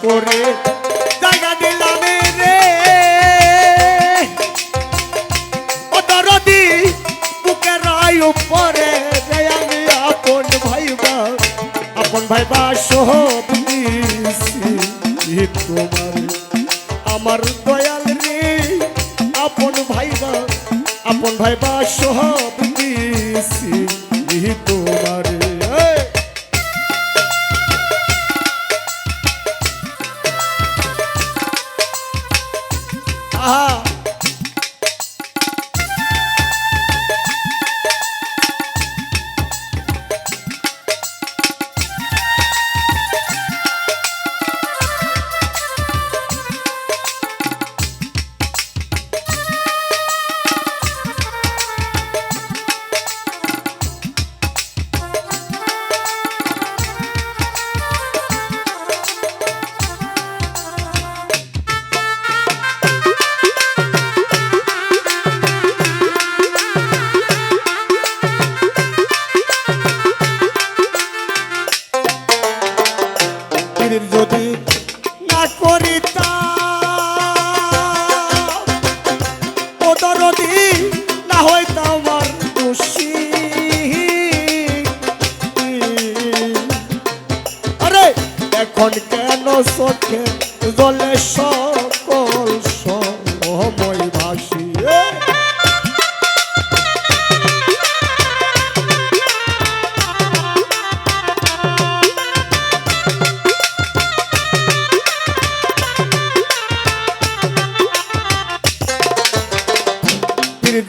করে জায়গা দিলাম রে ও দরদি বুকের উপরে রে আমি আপন ভাইবা সব দিছি তোমার আমার দয়াল রে আপন ভাইবা সব দিছি তোমার যদি না করিতাম ও দরদি না হইতাম আমার দোষী আরে এখন কেন চোখে জলে সকল সময় ভাসি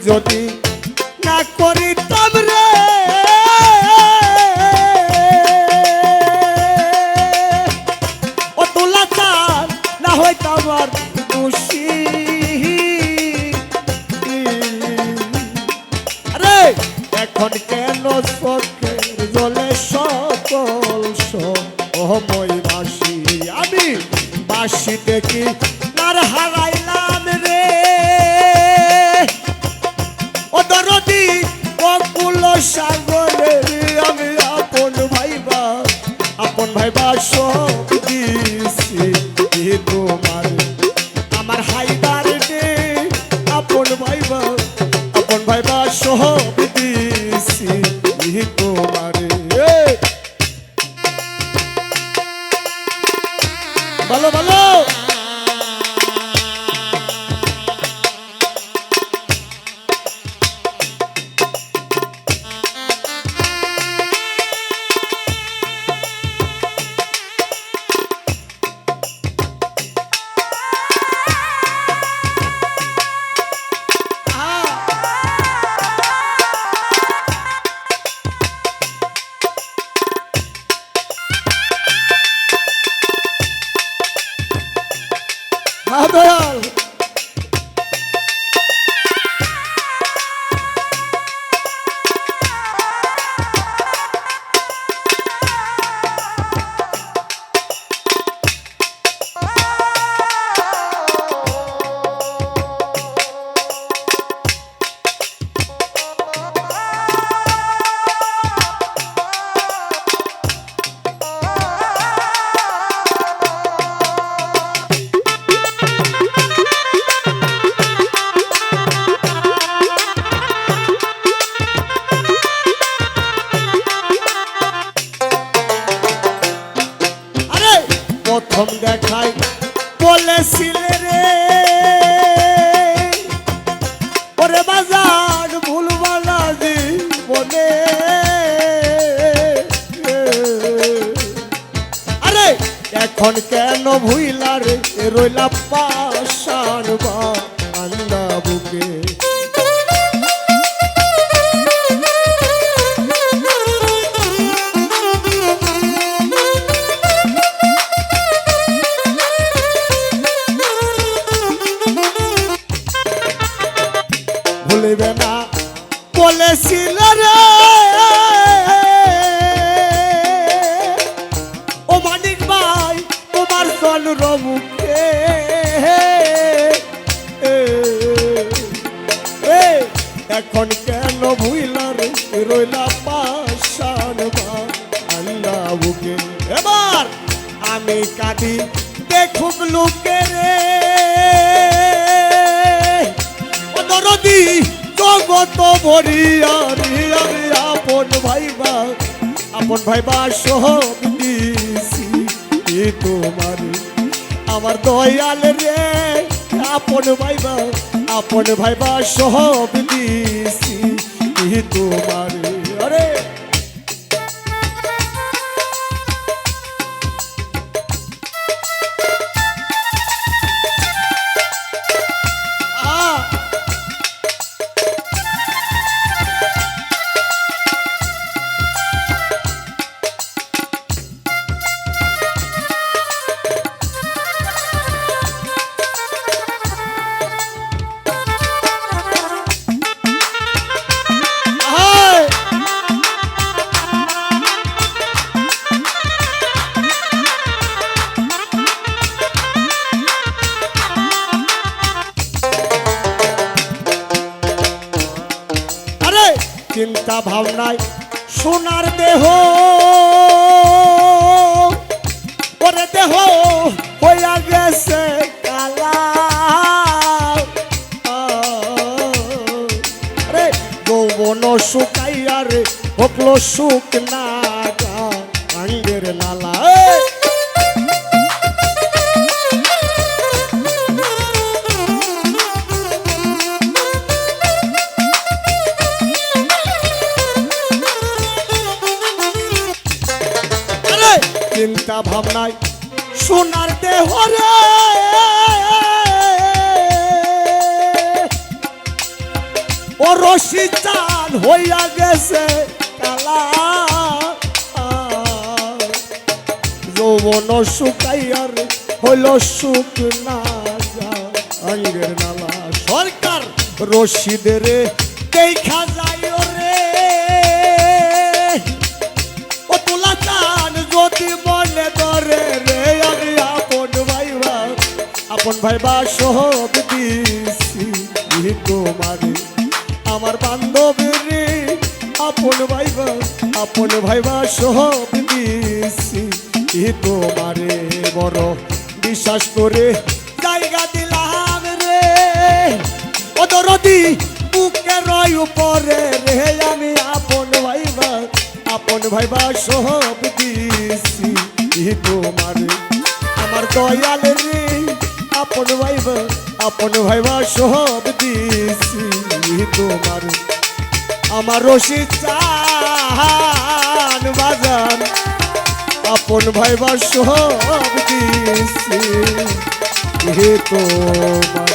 যদি না করিতাম রে ও তোলা চাল না হইতাম আর খুশি আরে এখন কেন চোখের জলে সকল সময় বাসি আমি বাসি দেখি নার হারাইলাম রে ও দরদি অকুল সাগরে আমি আপন ভাইবা সব দিছি তোমার আমার হাইদার রে আপন ভাইবা সব দিছি তোমার ভালো ভালো দয়াল প্রথম দেখাই বলেছিলে রে ওরে বাজার ভুলবালা জীবনে আরে এখন কেন ভুইলা রে রইলা পাশান বান্দা বুকে ভুলিবে না বলেছিল রে ও মানিক ভাই তোমার চল রমুখে এখন কেন ভুইলা রে রইলা পাশান আল্লাহ বুকে এবার আমি কাঁদি খুব লোকে রে ও দরদি জগত ভরিয়া রে আমি আপন ভাইবা সব দিছি তোমার আমার দয়াল রে আপন ভাইবা সব দিছি তোমার আরে চিন্তা ভাবনায় সোনার দেহ ওরে দেহ হইয়া গেছে কালা রে যৌবন শুকাইয়া রে হকল সুখ না আঙ্গের নালা চিন্তা ভাবনায় সোনার দেহ রে ও রশি চাল হইয়া গেছে কালা যৌবন শুকাইয়ার হইল সুখ না আঙ্গের নালা সরকার রশিদের দেখা যায় রে ও তোলা চান যদি মনে ধরে রে আমি আপন ভাইবা সব দিছি তোমারে আমার বান্ধবী রে আপন ভাইবা সব দিছি তোমারে বড় বিশ্বাস করে জায়গা দিলাম রে ও দরদি বুকে রয় উপরে রে আমি আপন ভাইবা সব দিছি তোমারে আমার দয়াল রে আপন ভাইবা সব দিছি তোমারে আমার রশি চান বাজান আপন ভাইবা সব দিছি তোমার